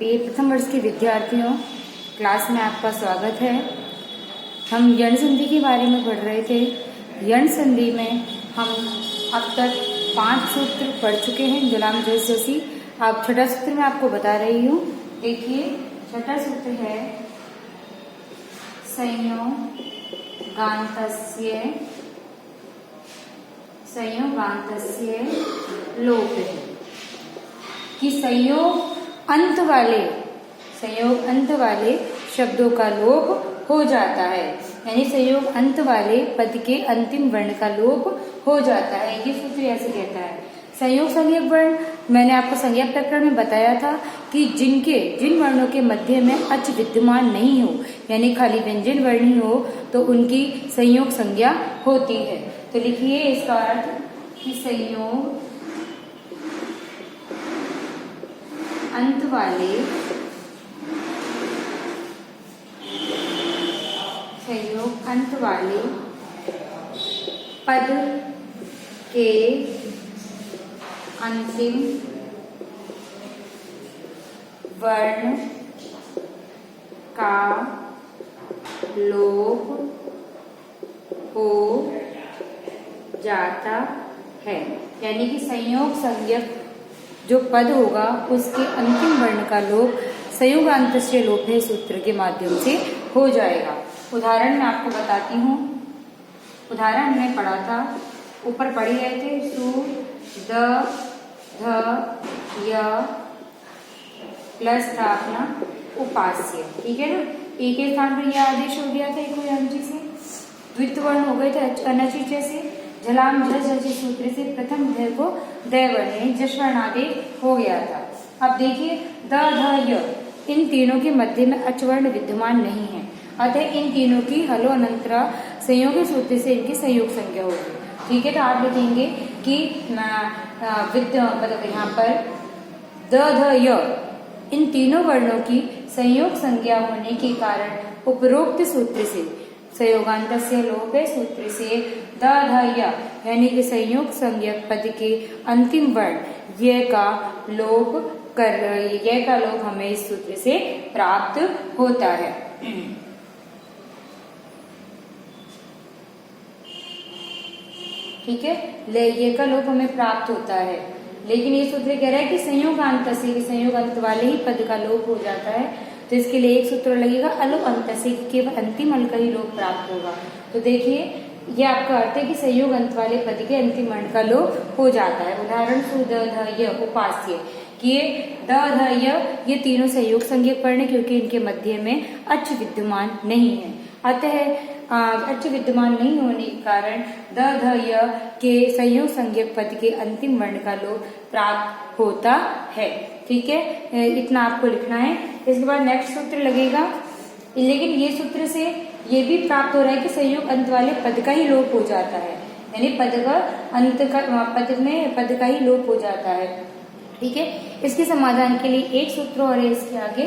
BA प्रथम वर्ष के विद्यार्थियों, क्लास में आपका स्वागत है। हम यण संधि के बारे में पढ़ रहे थे। यण संधि में हम अब तक 5 सूत्र पढ़ चुके हैं। गुलाम जैसी अब छठा सूत्र मैं आपको बता रही हूँ। देखिए, छठा सूत्र है संयोगान्तस्य लोप कि संयोग अंत वाले शब्दों का लोप हो जाता है, यानी संयोग अंत वाले पद के अंतिम वर्ण का लोप हो जाता है। ये सूत्र ऐसे कहता है। संयोग संज्ञक वर्ण मैंने आपको संज्ञा प्रकरण में बताया था कि जिन वर्णों के मध्य में अच विद्यमान नहीं हो, यानी खाली व्यंजन वर्ण ही हो, तो उनकी संयोग संज्ञा होती है। तो लिखिए इसका अर्थ कि संयोग अंत वाले पद के अंतिम वर्ण का लोप हो जाता है, यानी कि संयोग संज्ञक जो पद होगा उसके अंतिम वर्ण का लोप संयोगान्तस्य लोप है सूत्र के माध्यम से हो जाएगा। उदाहरण मैं आपको बताती हूँ। उदाहरण हमने पढ़ा था, ऊपर पढ़ी गए थे सु द ध य प्लस था अपना उपास्य, ठीक है ना। एक के स्थान पर यह आदेश हो गया था, कोई अंची से द्वित वर्ण हो गए थे अनचित से झलाम झ सूत्र से प्रथम ध को द वर्ण जश्वर्ण आदेश हो गया था। अब देखिए द ध य इन तीनों के मध्य में अचवर्ण विद्यमान नहीं है, अतः इन तीनों की हलो अनंतरा संयोग सूत्र से इनकी संयोग संज्ञा होगी, ठीक है। तो आप लिखेंगे कि मतलब यहाँ पर द ध य इन तीनों वर्णों की संयोग संज्ञा होने के कारण उपरोक्त सूत्र से संयोगान्तस्य लोप सूत्र से द ध य यानी कि संयोग संज्ञक पद के अंतिम वर्ण य का लोप हमें इस सूत्र से प्राप्त होता है। ठीक है, ये का लोप हमें प्राप्त होता है, लेकिन ये सूत्र कह रहा है कि संयोग अंत वाले ही पद का लोप हो जाता है। तो इसके लिए एक सूत्र लगेगा अलो अंत से, केवल अंतिम अल का ही लोप प्राप्त होगा। तो देखिए ये आपका अर्थ है कि संयोग अंत वाले पद के अंतिम वर्ण का लोप हो जाता है। उदाहरण सु द ध य उपास्य कि द ध य ये तीनों संयोग संज्ञक वर्ण, क्योंकि इनके मध्य में अच विद्यमान नहीं है, अतः अच विद्यमान नहीं होने के कारण द ध य के संयोग संज्ञक पद के अंतिम वर्ण का लोप प्राप्त होता है, ठीक है। इतना आपको लिखना है। इसके बाद नेक्स्ट सूत्र लगेगा, लेकिन ये सूत्र से ये भी प्राप्त हो रहा है कि संयोग अंत वाले पद का ही लोप हो जाता है, यानी पद का ही लोप हो जाता है, ठीक है। इसके समाधान के लिए एक सूत्र और है इसके आगे,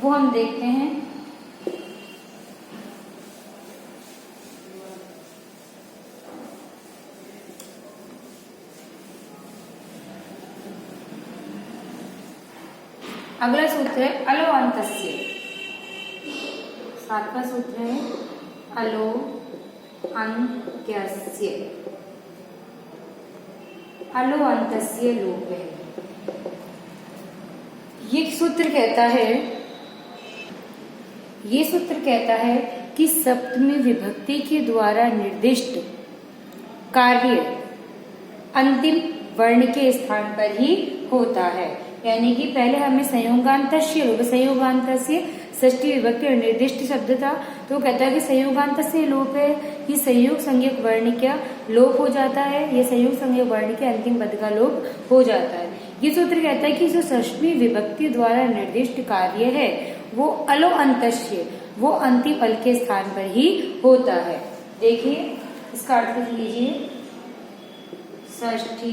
वो हम देखते हैं। अगला सूत्र है अलो अंतस्य। 7वां सूत्र है अलो अंत्यस्य। अलो अंतस्य लोप है। ये सूत्र कहता है कि सप्तमी विभक्ति के द्वारा निर्दिष्ट कार्य अंतिम वर्ण के स्थान पर ही होता है, यानी कि पहले हमें संयोगान्तस्य षष्ठी विभक्ति और निर्दिष्ट शब्द था, तो कहता है कि संयोगान्तस्य लोप है कि संयोग संज्ञक वर्ण का लोप हो जाता है, ये संयोग संज्ञक वर्ण के अंतिम पद का लोप हो जाता है। ये सूत्र कहता है कि जो षष्ठी विभक्ति द्वारा निर्दिष्ट कार्य है वो अलो अंतस्य, वो अंतिम अल के स्थान पर ही होता है। देखिए इसका अर्थ लिख लीजिए, षष्ठी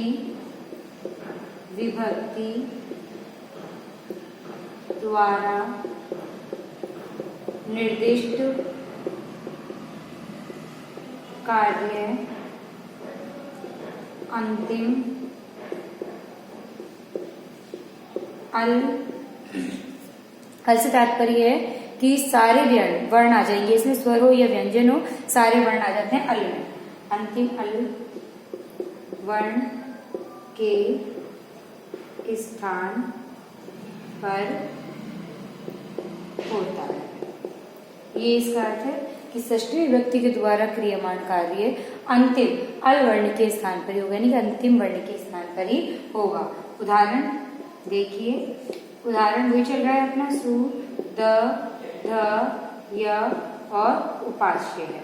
विभक्ति द्वारा निर्दिष्ट कार्य अंतिम अल अल से तात्पर्य है कि सारे वर्ण आ जाएंगे, इसमें स्वर हो या व्यंजन हो, सारे वर्ण आ जाते हैं अल में। अंतिम अल वर्ण के स्थान पर होता है। ये इसका अर्थ है कि षष्ठी विभक्ति के द्वारा क्रियमान कार्य अंतिम अल वर्ण के स्थान पर ही होगा, यानी कि अंतिम वर्ण के स्थान पर ही होगा। उदाहरण देखिए, उदाहरण वही चल रहा है अपना सु, द, ध, य और उपास्य है।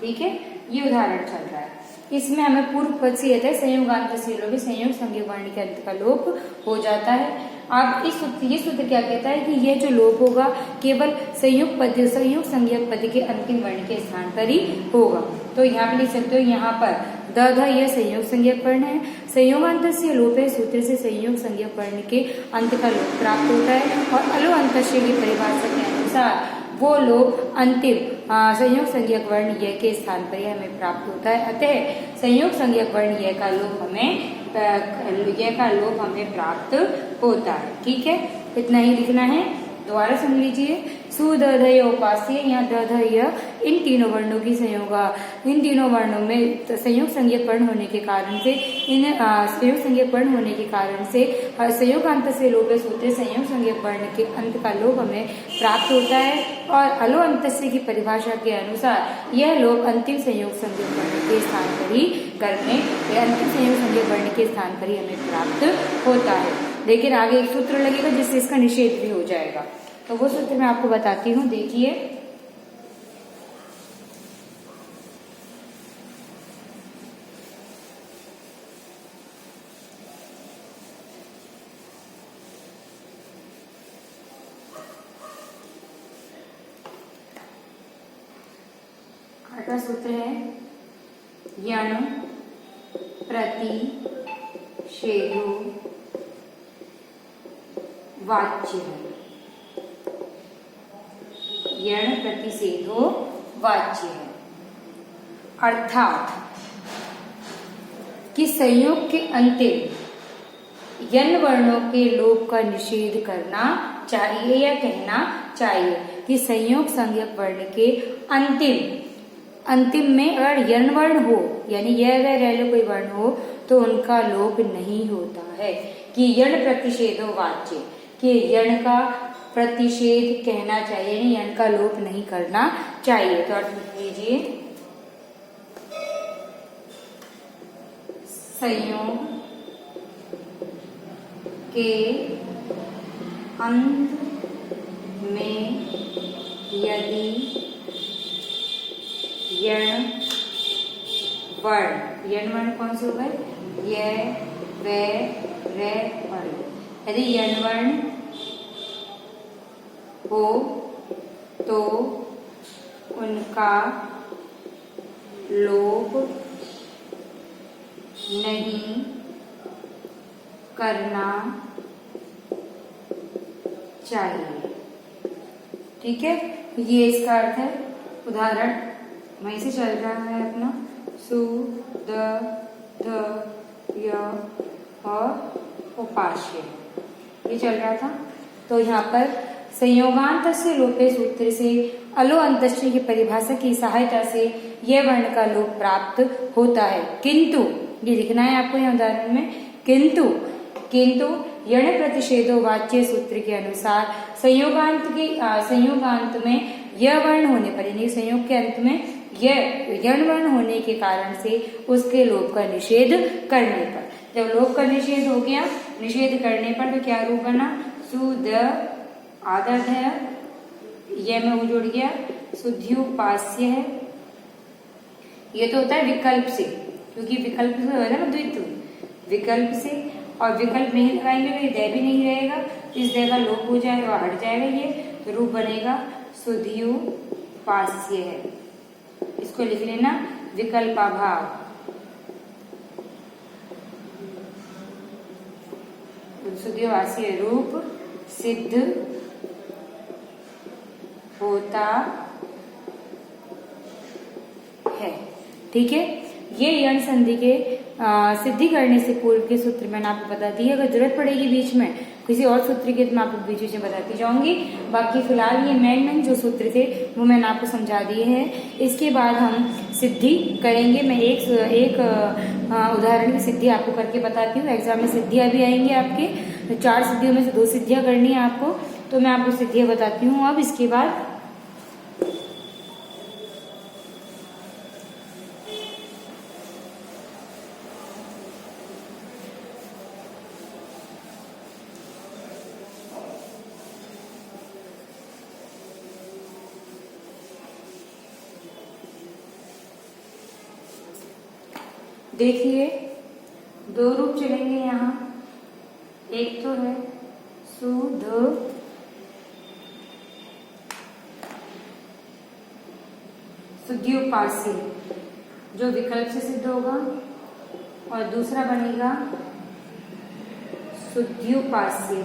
ठीक है, ये उदाहरण चल रहा है। इसमें हमें पूर्व पद से यह संयोगांत से लोग संयोग संज्ञक वर्ण के अंत का लोप हो जाता है। अब ये सूत्र क्या कहता है कि यह जो लोप होगा केवल संयोग संज्ञक पद के अंतिम वर्ण के स्थान पर ही होगा। तो यहाँ पे लिख सकते हो, यहाँ पर द, ध, यह संयोग संज्ञक वर्ण है। संयोगांत से लोप है सूत्र से संयोग संज्ञक वर्ण के अंत का लोप प्राप्त होता है और अलो अंतस्य की परिभाषा के अनुसार वो लोप अंतिम संयोग संज्ञक वर्ण य के स्थान पर ही हमें प्राप्त होता है। अतः संयोग संज्ञक वर्ण य का लोप हमें प्राप्त होता है। ठीक है, इतना ही लिखना है। दोबारा सुन लीजिए, सु, द, ध, य उपास्य, यहाँ द, ध, य इन तीनों वर्णों की इन तीनों वर्णों में संयोग संज्ञक वर्ण होने के कारण से संयोग संज्ञक वर्ण होने के कारण से संयोगांत से लोप सूत्र संयोग संज्ञक वर्ण के अंत का लोप हमें प्राप्त होता है और अलो अंतस्य की परिभाषा के अनुसार यह लोप अंतिम संयोग संज्ञक वर्ण के स्थान पर ही अंतिम संयोग संज्ञक वर्ण के स्थान पर ही हमें प्राप्त होता है। लेकिन आगे एक सूत्र लगेगा जिससे इसका निषेध भी हो जाएगा, तो वो सूत्र मैं आपको बताती हूँ। देखिए, आठवां सूत्र है यण प्रतिषेधो वाच्य है। यण प्रतिषेधो वाच्य है अर्थात कि संयोग के अंतिम यन वर्णों के लोप का निषेध करना चाहिए या कहना चाहिए कि संयोग संज्ञक वर्ण के अंतिम में अगर यन वर्ण हो, यानी यह व रैलो कोई वर्ण हो, तो उनका लोप नहीं होता है। कि यण प्रतिषेधो वाच्य, कि यण का प्रतिषेध कहना चाहिए, यानी यण का लोप नहीं करना चाहिए। तो अर्थ लिख लीजिए, संयोग के अंत में यदि यण वर्ण कौन से हो गए, य, व, र, वर्ण, यदि यण वर्ण हो तो उनका लोप नहीं करना चाहिए। ठीक है, ये इसका अर्थ है। उदाहरण वहीं से चल रहा है अपना सु, द, ध, य और उपास्य, ये चल रहा था। तो यहाँ पर संयोगांत से लोपे सूत्र से अलो अंतश्चय की परिभाषा की सहायता से यह वर्ण का लोप प्राप्त होता है। किंतु ये लिखना है आपको यहाँ उदाहरण में, किंतु यण प्रतिषेधो वाच्य सूत्र के अनुसार संयोगांत में यह वर्ण होने पर, यानी संयोग के अंत में यह यण वर्ण होने के कारण से उसके लोप का निषेध करने पर, जब लोप का निषेध हो गया, निषेध करने पर तो क्या रूप बना, सु, द, आदर्श है, यह में वो जुड़ गया, शुद्ध्युपास्य है। ये तो होता है विकल्प से, क्योंकि विकल्प से होगा ना द्वित्व, विकल्प से, और विकल्प नहीं लगाएंगे तो ये दय भी नहीं रहेगा, इस दय का लोप हो जाएगा, हट जाएगा, ये तो रूप बनेगा शुद्ध्युपास्य है। इसको लिख लेना विकल्पाभाव। शुद्ध्युपास्य रूप सिद्ध होता है। ठीक है, ये यण संधि के सिद्धि करने से पूर्व के सूत्र मैंने आपको बता दिया। अगर जरूरत पड़ेगी बीच में किसी और सूत्र के तो मैं आपको बीच बीच में बताती जाऊंगी। बाकी फिलहाल ये मेन जो सूत्र थे वो मैंने आपको समझा दिए हैं। इसके बाद हम सिद्धि करेंगे। मैं एक उदाहरण की सिद्धि आपको करके बताती हूँ। एग्जाम में सिद्धियां भी आएंगी आपके, 4 सिद्धियों में से 2 सिद्धियां करनी है आपको, तो मैं आपको सिद्धियां बताती हूँ। अब इसके बाद देखिए 2 रूप चलेंगे यहाँ। एक तो है सुध शुद्ध्युपास्य जो विकल्प से सिद्ध होगा, और दूसरा बनेगा शुद्ध्युपास्य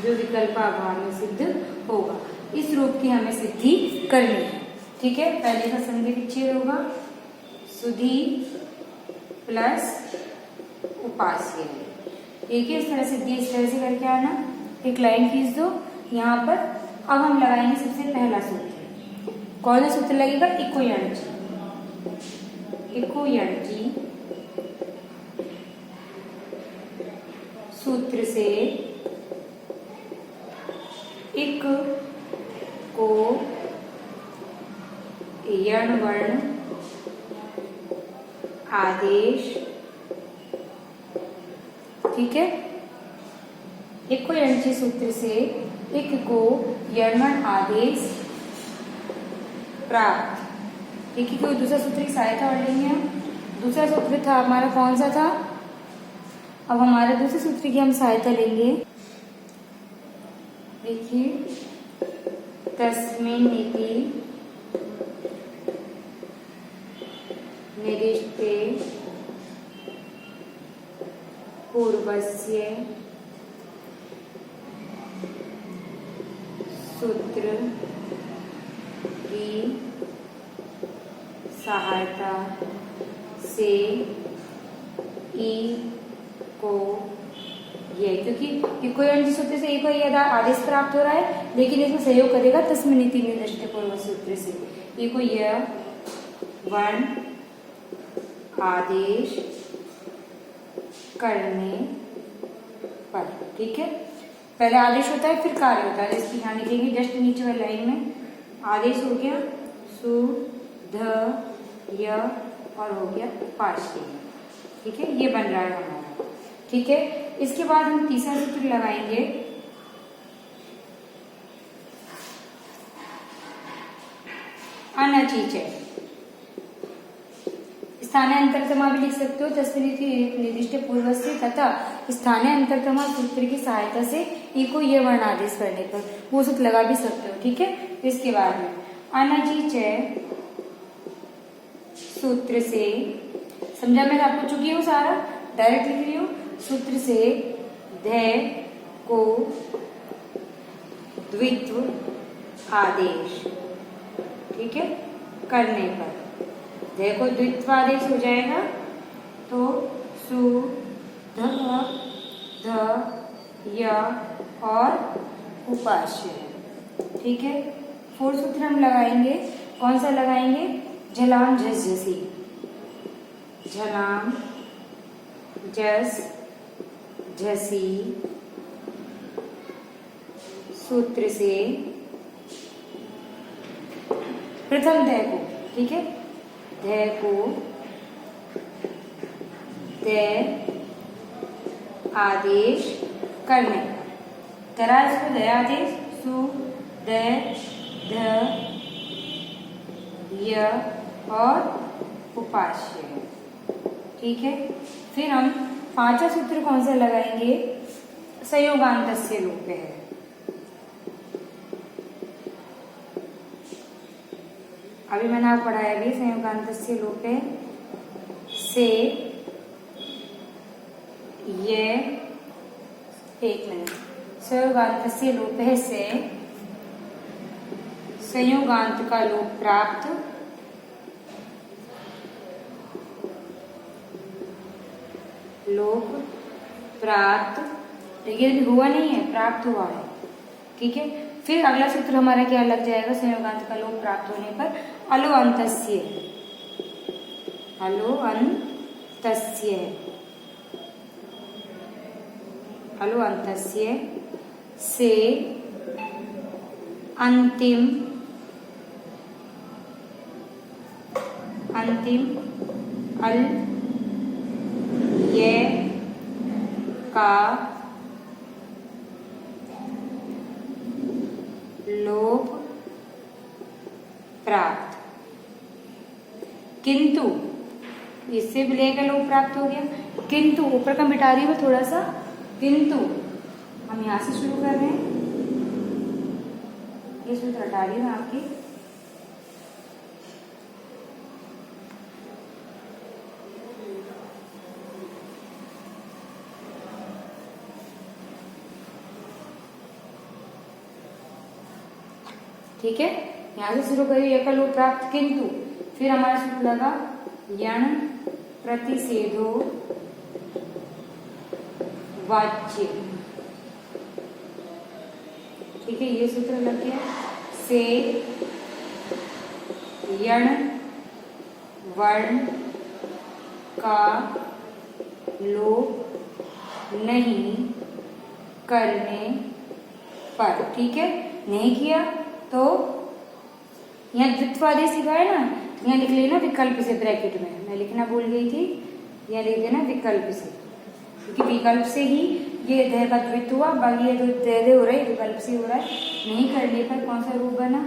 जो विकल्पाभाव में सिद्ध होगा। इस रूप की हमें सिद्धि करनी है। ठीक है, पहले का संधि विच्छेद होगा सुधि प्लस उपास्य। ठीक है, इस तरह सिद्धि इस तरह से करके आना। एक लाइन खींच दो यहाँ पर। अब हम लगाएंगे सबसे पहला सूत्र। कौन सा सूत्र लगेगा? इको यणची। इको यणची सूत्र से इक को यण वर्ण आदेश। ठीक है, इको यणची सूत्र से इक को यणवर्ण आदेश प्राप्त। ठीक है, कोई दूसरा सूत्र की सहायता और लेंगे हम। दूसरा सूत्र था हमारा कौन सा था? अब हमारे दूसरे सूत्र की हम सहायता लेंगे। देखिए तस्मिन् इति निर्दिष्टे पूर्वस्य सूत्र की सहायता से ई को ये, क्योंकि इको यणची सूत्र से एक ही आदेश प्राप्त हो रहा है, लेकिन इसमें सहयोग करेगा तस्मिन् इति निर्दिष्टे पूर्व सूत्र से एको यह वर्ण आदेश करने पर। ठीक है, पहले आदेश होता है फिर कार्य होता है। इसकी ध्यान लिखेंगे जस्ट नीचे वाली लाइन में। आदेश हो गया सु ध य और हो गया पार्श्व। ठीक है, ये बन रहा है हमारा। ठीक है, इसके बाद हम तीसरा सूत्र लगाएंगे। अनचीचय। स्थानीय अंतरतमा भी लिख सकते हो तस्मिन् इति निर्दिष्टे पूर्वस्य तथा स्थानीय अंतरतमा सूत्र की सहायता से ई को ये वर्ण आदेश करने पर वो सूत्र लगा भी सकते हो। ठीक है, इसके बाद में अनचीचय सूत्र से, समझा मैं आपको चुकी हूँ सारा, डायरेक्ट लिख रही हूँ। सूत्र से ध्य को द्वित्व आदेश। ठीक है, करने पर ध्य को द्वित्व आदेश हो जाएगा तो सु ध य और उपास्य। ठीक है, 4 सूत्र हम लगाएंगे। कौन सा लगाएंगे? झलाम झस झसी। झलाम झस झसी सूत्र से प्रथम ध्य को, ठीक है, ध्य को ध्य आदेश करने करा इसको ध्य आदेश सु ध्य ध य और उपास्य। ठीक है, फिर हम 5वां सूत्र कौन सा लगाएंगे? संयोगान्तस्य लोपः है। अभी मैंने आपको पढ़ाया भी संयोगान्तस्य लोपः से ये, एक मिनट, संयोगान्तस्य लोपः से संयोगांत का लोप प्राप्त लेकिन अभी हुआ नहीं है, प्राप्त हुआ है। ठीक है, फिर अगला सूत्र हमारा क्या लग जाएगा संयोगांत का लोप प्राप्त होने पर, अलो अंतस्य, अलो अंतस्य, अलो अंतस्य से अंतिम अल ये का लोप प्राप्त, किंतु इससे भी लेकर लोप प्राप्त हो गया, किंतु ऊपर का मिटा रही है थोड़ा सा, किंतु हम यहां से शुरू कर रहे हैं, ये सूत्र हटा रही हूं आपकी, ठीक है, यहां से शुरू करिए, एक लोप प्राप्त, किंतु फिर हमारा सूत्र लगा यण प्रतिषेधो वाच्य। ठीक है, ये सूत्र लग गया, से यण वर्ण का लोप नहीं करने पर। ठीक है, नहीं किया तो यहाँ द्वित्वादेश लिखा है ना, यहाँ लिख लेना विकल्प से, ब्रैकेट में मैं लिखना भूल गई थी, यहाँ लिख देना विकल्प से, क्योंकि विकल्प से ही ये ध का द्वित्व हुआ, बाकी ये जो ध हो रहा है विकल्प से हो रहा है। नहीं करने पर कौन सा रूप बना,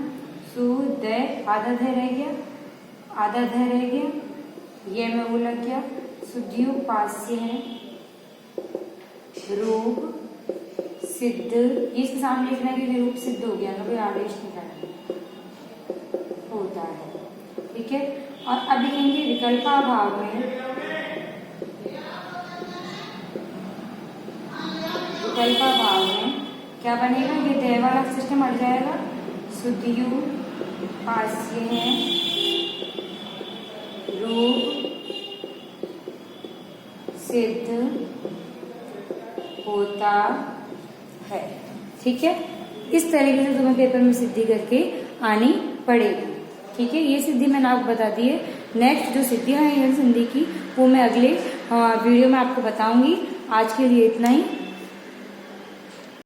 सु द, आधा ध रह गया, आधा ध रह गया, ये में वो लग गया, सुद्योपास्य है, रूप सिद्ध, इसके सामने लिखना है कि रूप सिद्ध हो गया ना, कोई आदेश नहीं करना होता है। ठीक है, और अब लिखेंगे विकल्पाभाव में, विकल्पाभाव में क्या बनेगा, ये द वाला सिस्टम हट जाएगा, सुद्योपास्य है, रूप सिद्ध होता है। ठीक है, इस तरीके से तुम्हें पेपर में सिद्धि करके आनी पड़ेगी। ठीक है, ये सिद्धि मैंने आपको बता दी है। नेक्स्ट जो सिद्धियां हैं संधि की वो मैं अगले वीडियो में आपको बताऊंगी। आज के लिए इतना ही।